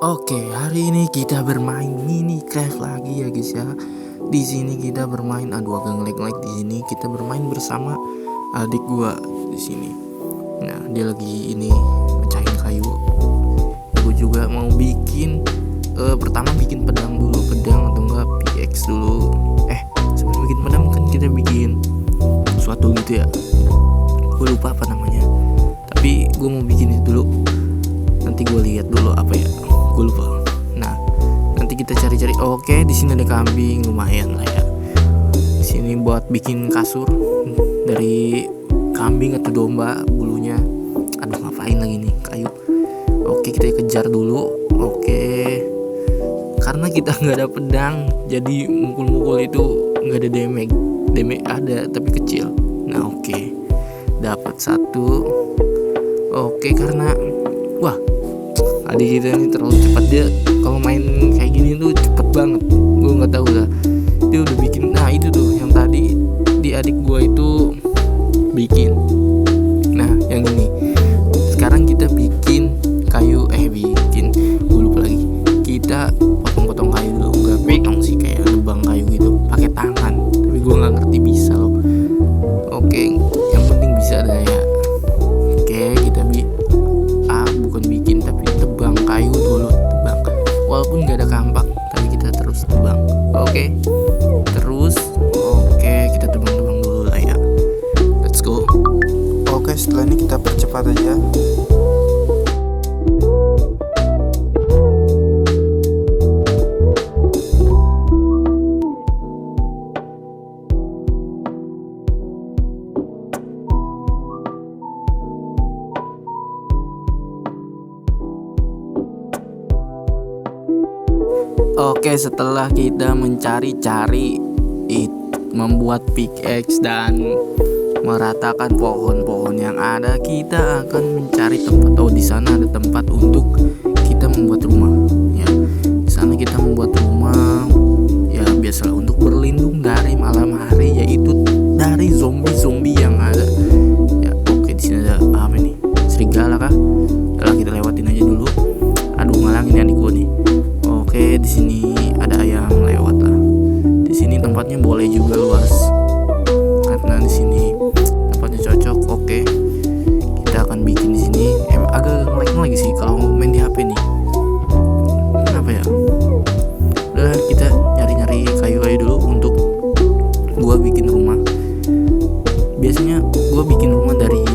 Oke, hari ini kita bermain Minecraft lagi ya guys ya. Di sini kita bermain, aduh agak ngelag di sini. Kita bermain bersama adik gua di sini. Nah, dia lagi ini mecahin kayu. Gue juga mau bikin pertama bikin pedang dulu, pedang atau enggak pickaxe dulu. Sebelum bikin pedang kan kita bikin sesuatu gitu ya. Gue lupa apa namanya. Tapi gue mau bikin itu dulu. Nanti gue lihat dulu apa ya. Gue lupa. Nah, nanti kita cari-cari. Oke, di sini ada kambing, lumayan lah ya. Di sini buat bikin kasur dari kambing atau domba bulunya. Aduh, ngapain lagi nih kayu. Oke, kita kejar dulu. Oke, karena kita nggak ada pedang, jadi mukul-mukul itu nggak ada damage. Damage ada tapi kecil. Nah, oke, dapat satu. Oke, karena wah, adik kita ini terlalu cepat. Dia kalau main kayak gini tuh cepet banget. Gue nggak tahu lah. Dia udah bikin. Nah, itu tuh yang tadi di adik gue itu bikin. Nah, yang ini. Sekarang kita bikin kayu. Bikin. Gue lupa lagi. Kita potong-potong kayu dulu. Nggak potong sih, kayak nebang kayu gitu. Pakai tangan. Tapi gue nggak ngerti bisa loh. Oke, yang penting bisa ada ya. Oke, kita bukan bikin tapi tebang kayu dulu, tebang. Walaupun nggak ada kampak, tapi kita terus tebang. Oke, terus oke, kita tebang-tebang dulu lah ya. Let's go. Oke, setelah ini kita percepat aja. Oke, setelah kita mencari-cari membuat pickaxe dan meratakan pohon-pohon yang ada, kita akan mencari tempat. Oh, di sana ada tempat untuk kita membuat rumah. Ya, di sana kita membuat rumah. Ya, biasalah untuk berlindung dari malam hari, yaitu dari zombie-zombie yang ada. Ya, oke, di sini ada apa nih? Serigala kah? Udah, kita lewatin aja dulu. Aduh, ngalangin adik gue nih. Oke, di sini ada ayam lewat lah. Di sini tempatnya boleh juga luas, karena di sini tempatnya cocok. Oke, kita akan bikin di sini. Agak ngelag lagi sih kalau main di HP nih. Kenapa ya? Udah, kita nyari-nyari kayu-kayu dulu untuk gua bikin rumah. Biasanya gua bikin rumah dari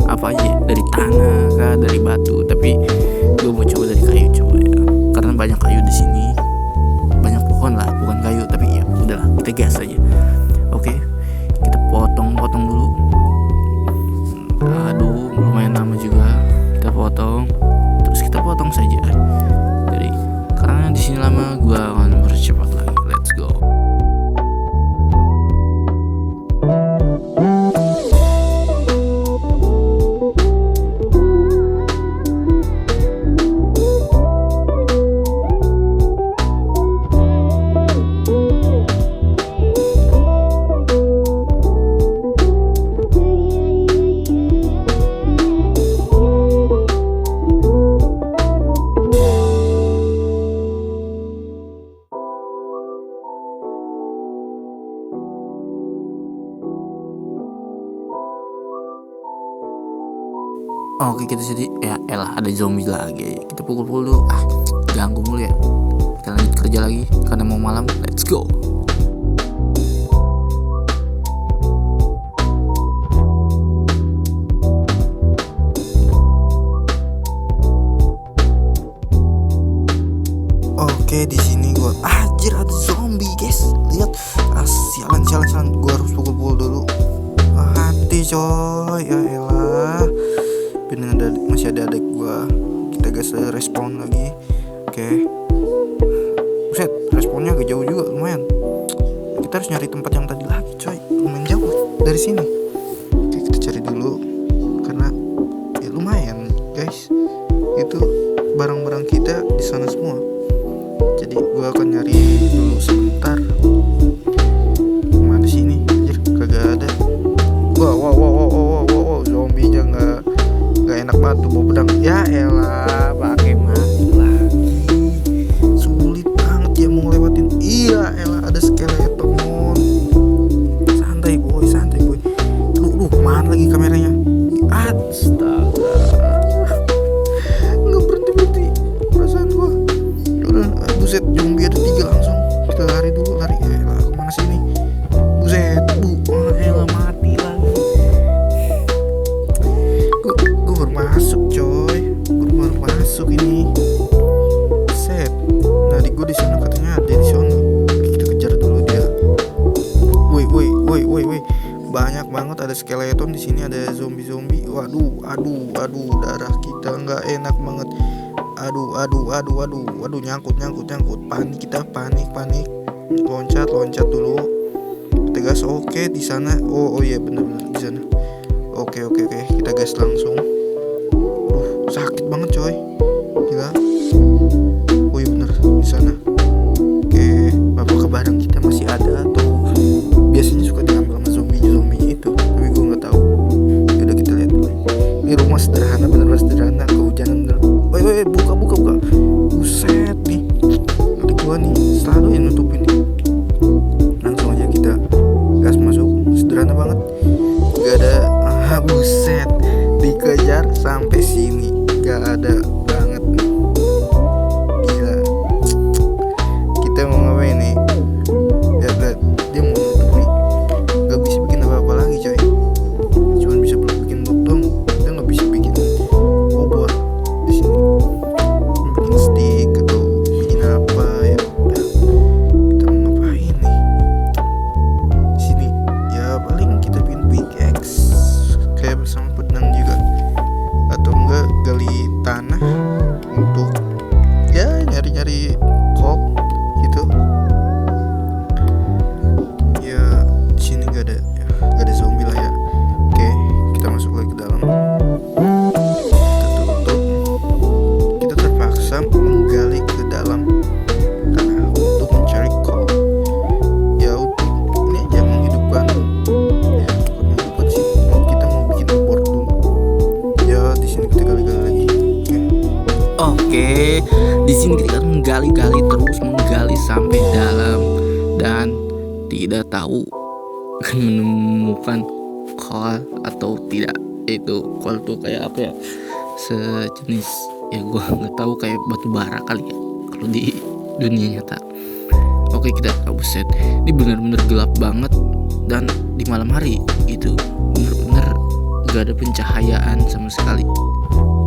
apa aja? Dari tanah kah, dari batu. Tapi gua mau coba dari kayu, coba ya. Karena banyak kayu di sini, banyak pohon lah, bukan kayu. Tapi ya udahlah, kita gas aja. Oke, kita potong-potong dulu. Aduh, lumayan lama juga. Kita potong, terus kita potong saja. Jadi karena di sini lama, gua akan bercepat lagi. Let's go. Oke, kita jadi elah ada zombie lagi. Kita pukul-pukul dulu. Ganggu mulu ya. Kita lanjut kerja lagi karena mau malam. Let's go. Oke, di sini gua anjir ada zombie, guys. Lihat. Sialan. Gua harus pukul dulu. Hati coy. Ya elah. Bener masih ada adik gua. Kita gas respon lagi. Oke. Buset, responnya agak jauh juga, lumayan. Kita harus nyari tempat yang tadi lagi, coy. Lumayan jauh dari sini. Oke, kita cari dulu karena ya lumayan, guys. Itu barang-barang kita di sana semua. Jadi gua akan nyari dulu sebentar. Mana sini? Anjir, kagak ada. Wow, zombie-nya nggak enak banget tuh bawa pedang. Ya elah, pakai mati lah. lagi kameranya. Astaga, nggak berhenti perasaan gua. Udah, buset, zombie ada 3 langsung. Kita lari dulu, lari. Lah, kemana sih ini? Buset, lah mati lagi. Gua baru masuk coy, baru masuk ini. Set, nah di gua di sana katanya ada di sana. Kita kejar dulu dia. Woi, banyak banget, ada skeleton di sini, ada zombie. Waduh, darah kita nggak enak banget. Aduh, nyangkut. Panik. Loncat dulu. Kita gas. Oke, di sana. Oh iya, benar di sana. Oke, kita gas langsung. Sakit banget coy. Gila. Oh iya benar di sana. Oke, apakah barang kita masih ada atau biasanya suka diambil sama zombie itu, tapi gue nggak tahu. Yaudah, kita lihat dulu. Ini rumah sederhana, bener-bener sederhana, kehujanan bener. Woi, buka. Buset nih, adik gua nih selalu yang nutupin nih. Langsung aja kita gas masuk, sederhana banget. Gak ada, buset, dikejar sampai sini, gak ada banget nih. Gila, kita mau ngapain nih? Lihat, dia mau nutup nih. Gak bisa bikin apa-apa lagi coy, cuman bisa bikin blok doang. Dia gak bisa bikin obor di sini, bikin stick atau bikin apa. Ya udah, kita mau ngapain nih di sini? Ya paling kita bikin pickaxe kayak bersama pedang juga, atau enggak gali tanah untuk ya nyari kok gitu. Ya di sini gak ada zombie lah ya. Oke, kita masuk lagi ke dalam. Kita tutup. Kita terpaksa menggali ke dalam tanah untuk mencari kol. Ya untuk ini aja menghidupkan. Ya bukan menghidupkan sih. Kita mau bikin obor dulu. Ya di sini kita gali-gali lagi. Oke, di sini kita menggali sampai dalam dan tidak tahu akan menemukan kol atau tidak. Itu kol tuh kayak apa ya? Sejenis, ya gua nggak tahu, kayak batu bara kali ya kalau di dunia nyata. Oke, kita buset, ini benar-benar gelap banget dan di malam hari itu benar-benar gak ada pencahayaan sama sekali.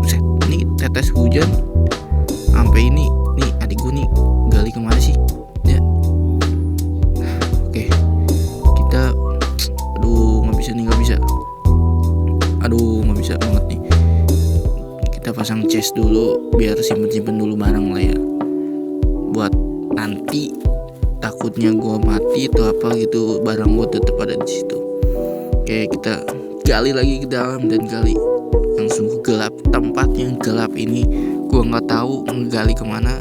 Buset, ini tetes hujan sampai ini. Nih adik gue nih gali kemana sih ya? Oke, kita nggak bisa banget nih. Kita pasang chest dulu biar simpen dulu barang lah ya, buat nanti takutnya gue mati atau apa gitu, barang gue tetap ada di situ. Oke, kita gali lagi ke dalam dan gali yang sungguh gelap. Tempat yang gelap ini gue nggak tahu menggali kemana.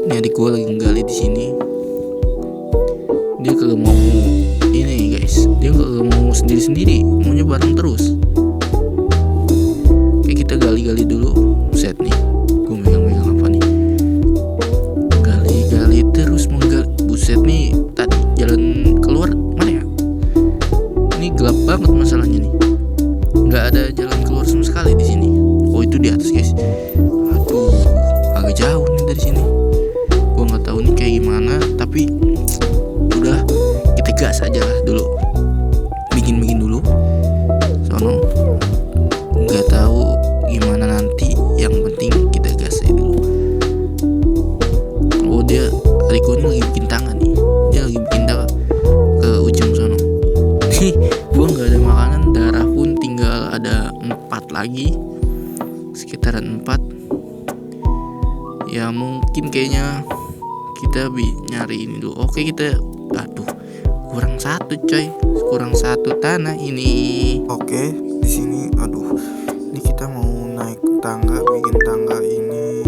Ini adik gue lagi menggali di sini. Dia kagak mau ini guys, dia kagak mau sendiri, maunya bareng terus. Oke, kita gali dulu. Set nih, gue megang apa nih? Gali terus menggali. Buset nih, tadi jalan keluar mana ya? Ini gelap banget masalahnya nih. Nggak ada jalan keluar sama sekali di sini. Oh, itu di atas guys. Aduh, agak jauh nih dari sini. Gua nggak tahu nih kayak gimana, tapi udah kita gas aja lah dulu. Bikin dulu. Sono nggak tahu gimana nanti. Yang penting kita gas aja dulu. Oh, dia Riko ini lagi bikin tangga nih. Dia lagi bikin tangga ke ujung sono. Gua nggak ada makanan, darah pun tinggal ada 4 lagi, sekitaran 4. Ya mungkin kayaknya kita nyari ini dulu. Oke, kita kurang 1 coy, kurang 1 tanah ini. Oke, di sini ini kita mau naik tangga, bikin tangga ini.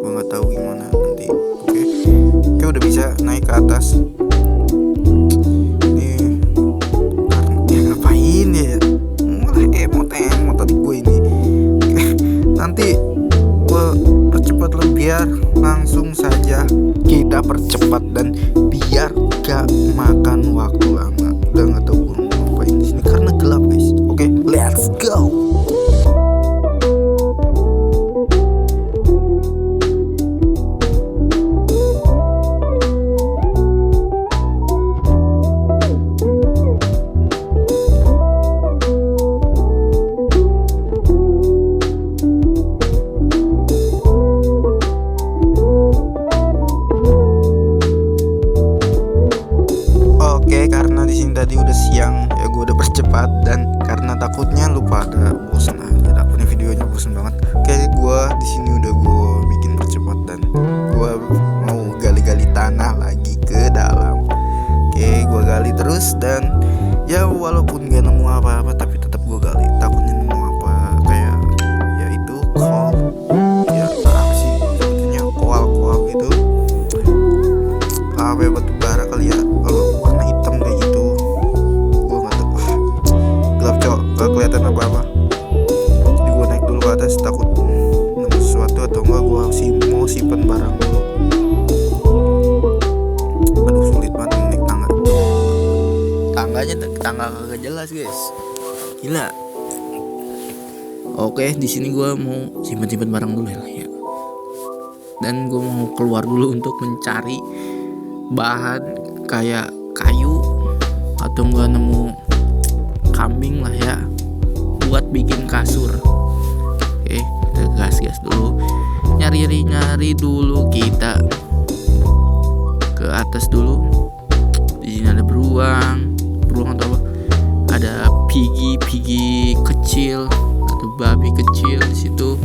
Gua nggak tahu gimana nanti. Oke, udah bisa naik ke atas. Ini karena ngapain ya? Malah emot tadi gue ini. Oke, nanti gue percepat lah biar langsung saja kita percepat dan biar gak makan waktu lama. Udah nggak tahu gue mau ngapain di sini karena pada bosan aja dapetnya videonya, bosan banget. Kayak gue di sini udah gue bikin percepat dan gue mau gali-gali tanah lagi ke dalam. Oke, gue gali terus dan ya walaupun gak nemu apa-apa tapi tetap gue gali, takutnya nemu apa kayak ya itu koal, ya apa sih sebetulnya koal gitu, apa ya, batu bara kali ya, kalau warna hitam kayak gitu. Gue nggak tahu, wah gelap cok, gak kelihatan apa-apa. Jadi gue naik dulu ke atas, takut nemu sesuatu atau enggak gue mau simpen barang dulu. Aduh sulit banget naik tangga. Tangga kagak jelas guys, gila. Oke, di sini gue mau simpen barang dulu ya. Dan gue mau keluar dulu untuk mencari bahan kayak kayu atau enggak nemu kambing lah ya buat bikin kasur. Oke, kita gas dulu, nyari dulu, kita ke atas dulu. Di sini ada beruang atau apa? Ada pigi kecil atau babi kecil di situ.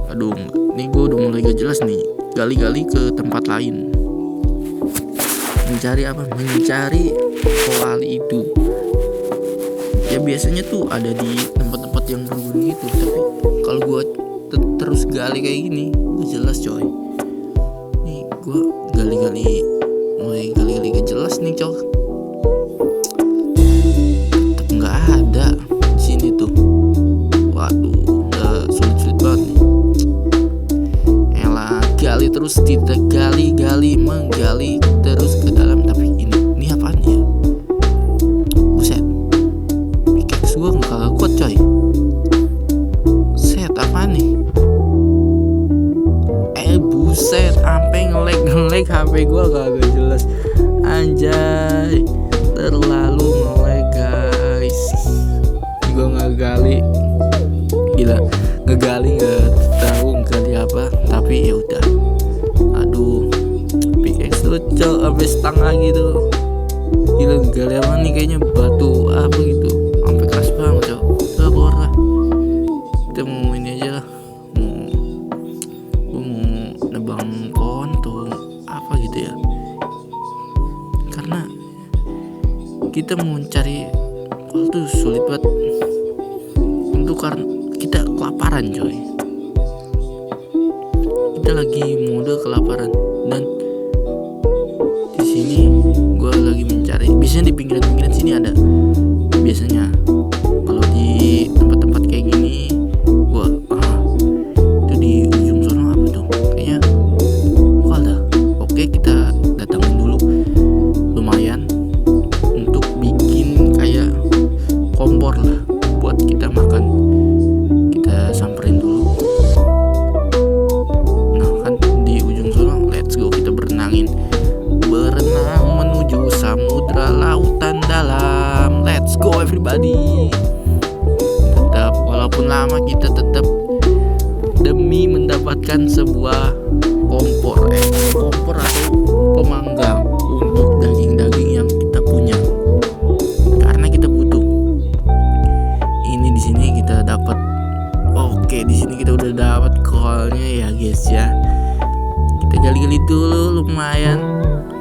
Aduh, ini gue udah mulai gak jelas nih. Gali-gali ke tempat lain. Mencari apa? Mencari koal itu. Ya biasanya tuh ada di tempat-tempat yang bergunung gitu. Tapi kalau gue terus gali kayak gini, gak jelas coy. Nih gue mulai gali gak jelas nih coy. Tetep nggak ada di sini tuh. Waduh, udah sulit banget nih. Gali terus, kita menggali terus ke dalam. Tapi ini apaan ya? Buset, pickaxe gue nggak kuat coy. Set apaan nih? Buset, sampai ngelag HP gue kagak jelas. Anjay, terlalu ngelag guys. Gue ngegali, gila, ngegali nggak tahu ngegali apa, tapi ya udah. Aduh, pickaxe tuh sampai setengah gitu. Gila, ngegali apa nih, kayaknya batu apa gitu, sampai keras banget cok. Udah keluar lah, kita mau ini aja lah, gue mau nebang pohon tuh apa gitu ya, karena kita mau cari pohon tuh sulit banget untuk, karena kita kelaparan coy. Kita lagi mode kelaparan dan di sini gue lagi mencari. Biasanya di pinggiran sini ada. Biasanya kalau di tempat-tempat kayak gini, gue itu di ujung sana apa tuh? Kayaknya ada. Oke, kita datangin dulu. Lumayan untuk bikin kayak kompor lah buat kita makan. Kita samperin dulu. Nah kan di ujung sana, let's go, kita berenang menuju samudra lautan dalam. Let's go everybody. Tetap walaupun lama, kita tetap demi mendapatkan sebuah kompor atau pemanggang untuk daging-daging yang kita punya, karena kita butuh. Ini di sini kita dapat. Oke, di sini kita udah dapat koalnya ya guys ya. Kita gali-gali dulu lumayan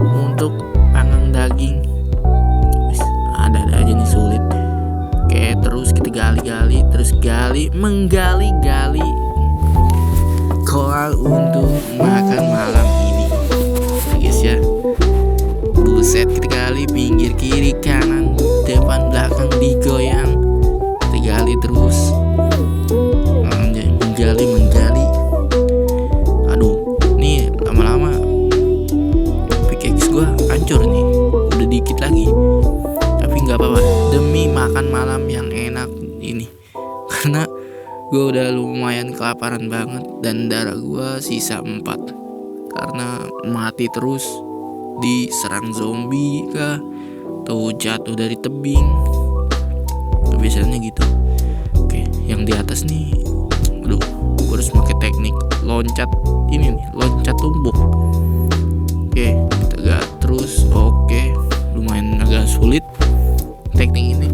untuk panggang daging. Wis, ada aja nih sulit. Oke, terus kita gali, menggali koal untuk makan malam ini ya guys ya. Buset, kita gali pinggir, kiri, kanan, depan, belakang, digoyang. Kita gali terus, menggali. Aduh, nih lama-lama pickaxe gua hancur nih, udah dikit lagi. Tapi nggak apa-apa, demi makan malam yang enak ini. Karena gue udah lumayan kelaparan banget dan darah gue sisa 4 karena mati terus diserang zombie kah atau jatuh dari tebing. Kebiasaannya gitu. Oke, yang di atas nih, aduh, gue harus pakai teknik loncat ini nih, loncat tumbuk. Oke, kita gak terus. Oke, lumayan agak sulit teknik ini.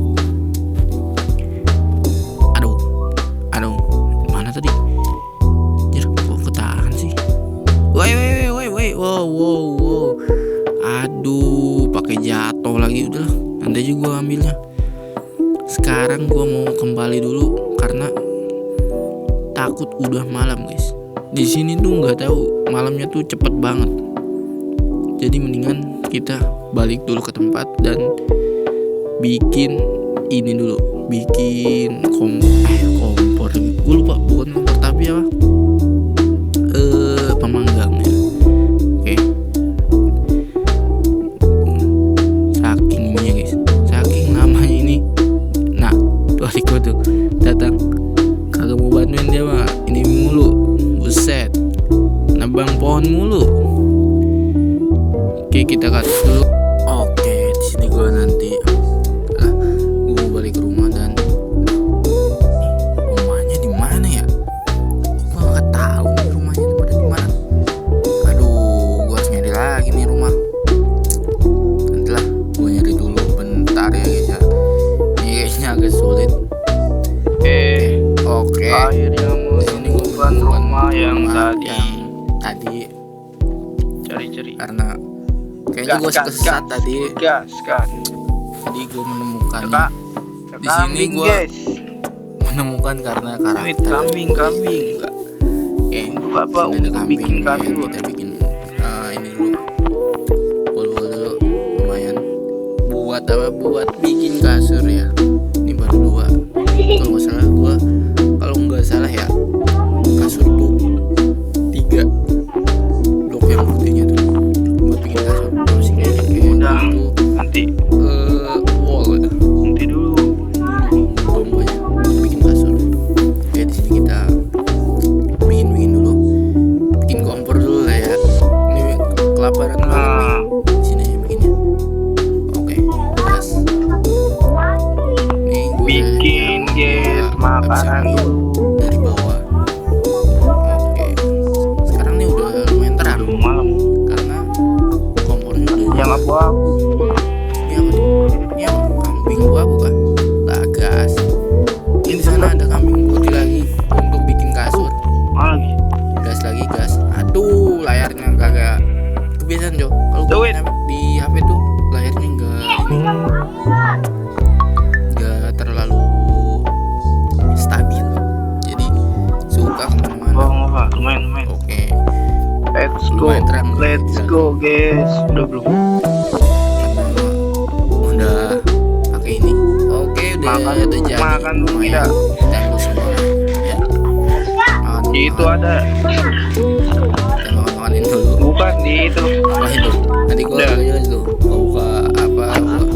mau kembali dulu karena takut udah malam guys. Di sini tuh nggak tahu malamnya tuh cepet banget. Jadi mendingan kita balik dulu ke tempat dan bikin ini dulu, bikin kompor. Gue lupa, bukan kompor tapi apa? Pemanggang ya. Oke. Saking ini ya guys, saking namanya ini. Nah, tuh adik gue tuh datang, kagak mau bantuin dia mah. Ini mulu, buset, nebang pohon mulu. Oke, kita kasih dulu. Oke, di sini gue nanti gue mau balik ke rumah dan rumahnya di mana ya? Gue nggak tahu nih rumahnya pada di mana. Aduh, gue harus nyari lagi nih rumah. Nantilah gue nyari dulu bentar ya guys ya. Ini kayaknya agak sulit. Oke. Akhirnya menemukan rumah yang tadi cari-cari. karena kayaknya gue kesesat tadi. Gas. Tadi gue menemukan Kak. di sini gue menemukan karena karakter Kambing. juga. Oke, Bapak sini ada untuk kambing. bikin Ya, kasur. kita bikin ini dulu. Pul dulu lumayan. Buat bikin kasur ya. Ini baru 2. Kalau nggak salah ya, kasur tuh 3 blok yang putihnya tuh buat bikin kasur. Terus ini Udah. itu Nanti wall gitu. dulu. Tombolnya bikin kasur. Oke, di sini kita bikin dulu, bikin kompor dulu lah ya. Ini kelaparan banget nih. Di sini aja bikinnya. Oke, gas. Nih gue Bikin guys makanan dulu. dari bawah. Oke, sekarang nih udah lumayan terang Malam. karena kompornya udah Yang apa? Ini apa nih? Ini apa? Kambing gua bukan? Lah gas. Ini di sana ada kambing putih lagi untuk bikin kasur. Lagi. Gas lagi gas. Aduh, layarnya kagak kebiasaan Jo. Kalau gua Duit. main di HP tuh layarnya enggak terlalu stabil. Jadi suka kemana-mana. Apa? Lumayan. Oke. Let's go. Lumayan terang. Let's go guys. Udah belum? Karena udah pakai ini. Oke, udah jadi. Makan dulu lumayan. kita. Kita dulu semua ya. Makan, Itu makan. ada. Kita makan-makanin dulu. Bukan di itu. Makan dulu. Nanti gua Udah. jelas dulu. Gua buka apa?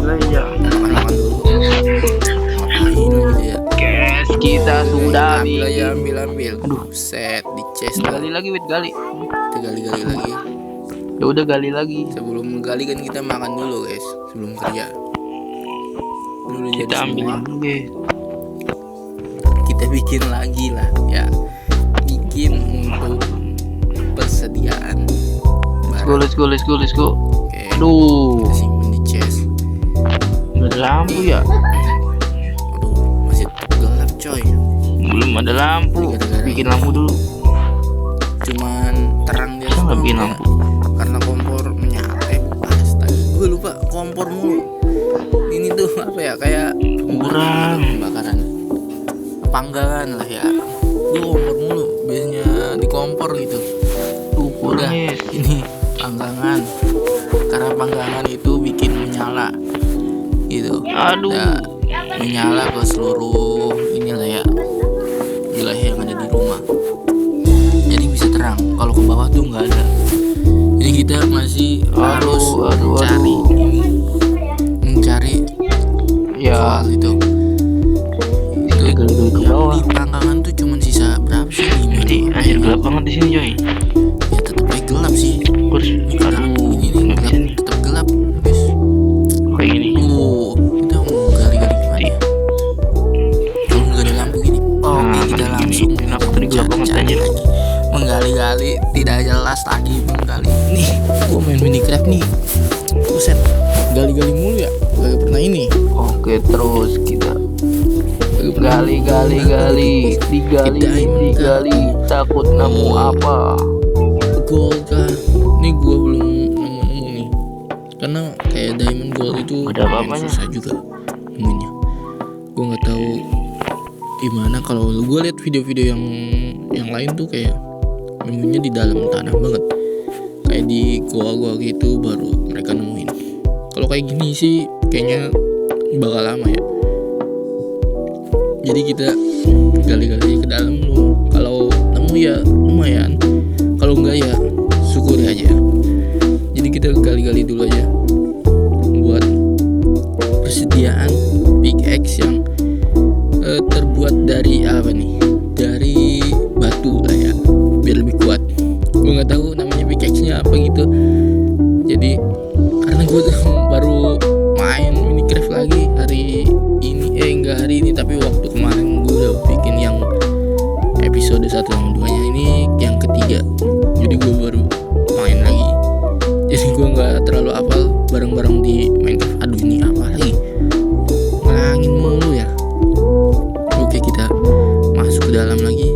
Aja. Makan dulu. Ngapain gitu ya? Guys, kita sudah ambil aja, bikin. ambil. Aduh, set di chest. Gali lagi, gali. Kita gali-gali lagi. Ya udah gali lagi. Sebelum menggali kan kita makan dulu guys. Sebelum kerja. Ini udah jadi Kita ambil semua. dulu guys. Kita bikin lagi lah ya, bikin untuk persediaan barang. Let's go. Oke, Aduh, kita simpen di chest. udah ada lampu ya? Aduh, masih gelap coy, Belum ada lampu. Bikin lampu dulu. cuman terang dia Bisa nggak bikin ya. lampu? Karena kompor menyala. Astaga, gue lupa kompor mulu. Ini tuh apa ya, kayak Kurang. pembakaran panggangan lah ya. Gue kompor mulu, biasanya di kompor gitu. Udah, Guys. ini panggangan. Karena panggangan itu bikin menyala gitu. Aduh. Nah, menyala ke seluruh inilah ya, wilayah yang ada di rumah. Jadi bisa terang. Kalau ke bawah tuh nggak ada. Jadi kita masih harus aduh. cari ini, mencari Ya, soal itu. gali-gali ke bawah. Di panggangan tuh cuman sisa berapa sih? Jadi anjir gelap banget di sini coy. Ya tetep aja gelap sih. Terus Ini nggak bisa nih. tetap gelap guys. Kayak gini. Kita mau gali-gali gimana ya? Kalau nggak ada lampu gini. Oke, kita langsung Kenapa tadi gelap banget cari anjir? lagi. Menggali-gali tidak jelas lagi menggali. Nih, gua main Minecraft nih. Buset, gali-gali mulu ya. Gak pernah ini. Oke, terus kita Gak pernah gali, digali. Takut nemu apa? gold kah? Nih gua belum nemu nih. Karena kayak diamond gold itu Ada lumayan apa-apanya? susah juga nemunya. Gua nggak tahu gimana kalau gue lihat video-video yang lain tuh kayak nemunya di dalam tanah banget, kayak di goa-goa gitu baru mereka nemuin. Kalau kayak gini sih kayaknya bakal lama ya. Jadi kita gali-gali ke dalam dulu. Kalau nemu ya lumayan, kalau enggak ya syukuri aja. Jadi kita gali-gali dulu aja buat persediaan pickaxe yang terbuat dari apa nih? Dari batu lah ya, biar lebih kuat. Gue nggak tahu namanya pickaxe-nya apa gitu. Jadi karena gue baru main Minecraft lagi hari ini, enggak hari ini tapi waktu kemarin gue udah bikin yang episode 1 sama 2 nya, ini yang ketiga. Jadi gue baru main lagi. Jadi gue nggak terlalu hafal barang-barang di Minecraft. Aduh ini apa lagi? Ngelangin mulu ya. Oke, kita masuk ke dalam lagi.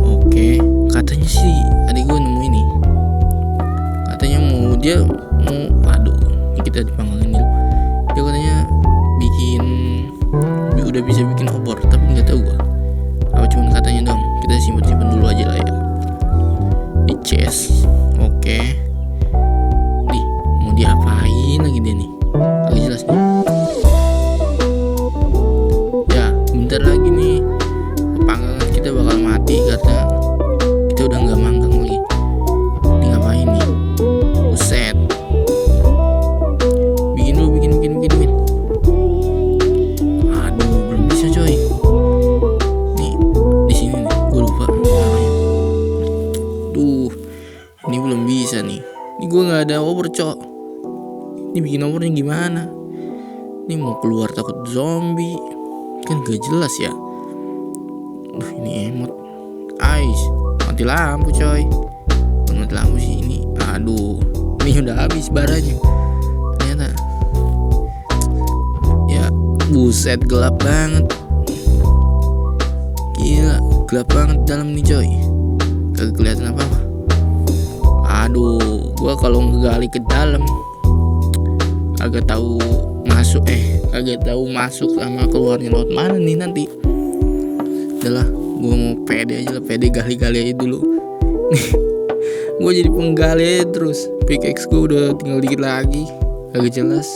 Oke, katanya sih adik gue nemu ini. Katanya dia mau aduh, ini kita dipanggilin dulu. Dia katanya udah bisa bikin obor, tapi nggak tahu gue apa, cuman katanya dong. Kita simpen dulu aja lah ya di chest. Oke, nih mau diapain lagi dia nih, lagi jelas nih. Ya bentar lagi nih panggangan kita bakal mati karena kita udah nggak manggang lagi. Ini ngapain nih? Buset, bikin. Aduh belum bisa coy. Nih di sini nih, gue lupa namanya. Duh, ini belum bisa nih. Ini gue nggak ada obor cok. Ini bikin obornya gimana? Ini mau keluar takut zombie, kan gak jelas ya. Duh ini emot. Ais, mati lampu coy. Mati lampu sih ini. Aduh, ini udah habis baranya. Ternyata. Ya, buset gelap banget. Gila, gelap banget dalam nih coy. Kagak kelihatan apa-apa. Aduh, gua kalau ngegali ke dalam agak tahu masuk sama keluarnya laut mana nih nanti. Udahlah, gua mau pede aja lah, pede gali-gali aja dulu. Gue jadi penggali terus. Pickaxe gue udah tinggal dikit lagi, agak jelas.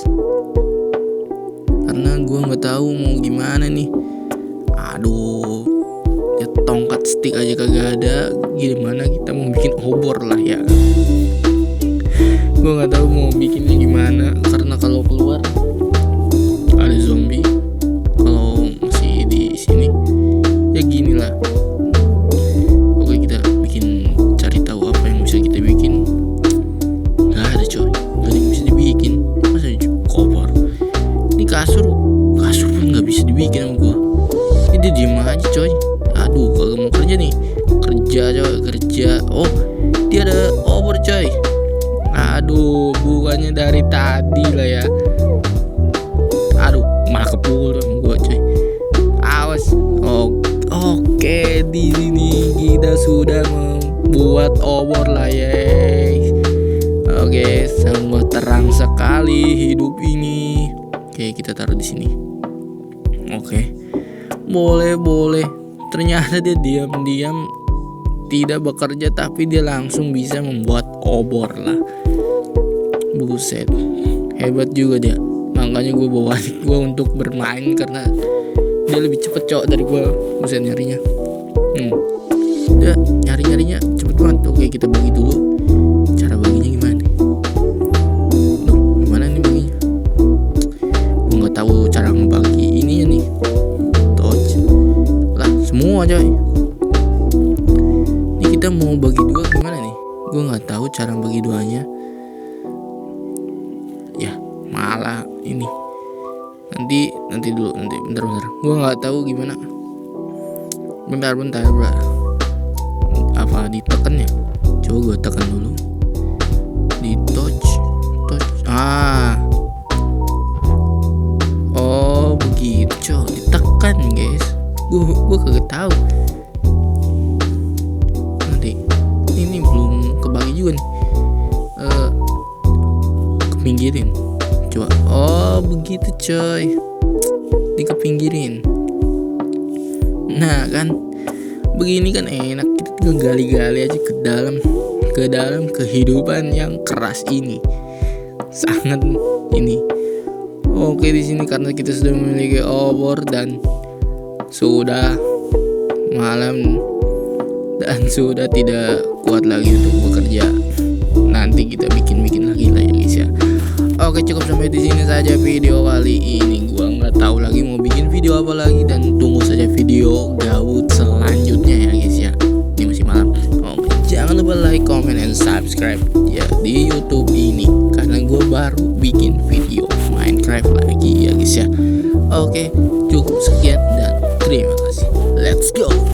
Karena gue nggak tahu mau gimana nih. Aduh, ya tongkat stick aja kagak ada. Gimana kita mau bikin obor lah ya? Gue nggak tahu mau bikinnya gimana. Karena kalau keluar ada zombie. Kalau masih di sini ya gini lah. Oke, kita bikin, cari tahu apa yang bisa kita bikin. Gak ada coy, gak ada yang bisa dibikin. Masa koper. Ini kasur pun gak bisa dibikin sama gue. Ini dia diem aja coy. Aduh, kagak mau kerja nih. Kerja. Oh, dia ada obor coy. Aduh, bukannya dari tadi lah ya. Aduh, malah kepukul sama gue coy. Awas. Oke, di sini kita sudah membuat obor lah ya. Oke, sungguh terang sekali hidup ini. Oke, kita taruh di sini. Oke, boleh. Ternyata dia diam-diam tidak bekerja, tapi dia langsung bisa membuat obor lah. Buset, hebat juga dia. Makanya gue bawa gue untuk bermain karena dia lebih cepet cowok dari gue. Buset nyarinya. Dia nyarinya cepet banget. Oke, kita bagi dulu. Cara baginya gimana nih? Duh, gimana nih baginya? Gue nggak tahu cara ngebagi ininya nih. Touch lah semua coy. Ini kita mau bagi dua gimana nih? Gue nggak tahu cara bagi duanya. Ya malah ini. Nanti dulu, bentar. Gue nggak tahu gimana. Bentar, bro. Apa ditekan ya? Coba gue tekan dulu. Di touch. Oh begitu, coba ditekan guys. Gue kagak tahu. Nanti ini belum kebagi juga nih. Kepinggirin. Coba. Oh begitu coy. Dikepinggirin. Nah kan, begini kan enak, kita tinggal gali-gali aja ke dalam kehidupan yang keras ini. Sangat ini. Oke, di sini karena kita sudah memiliki obor dan sudah malam dan sudah tidak kuat lagi untuk bekerja. Nanti kita bikin lagi lah ya guys ya. Oke, cukup sampai di sini saja video kali ini. Gua nggak tahu lagi mau bikin video apa lagi, dan tunggu saja video gabut selanjutnya ya guys ya. Ini masih malam. Oke, jangan lupa like, comment, and subscribe ya di YouTube ini karena gua baru bikin video Minecraft lagi ya guys ya. Oke, cukup sekian dan terima kasih. Let's go.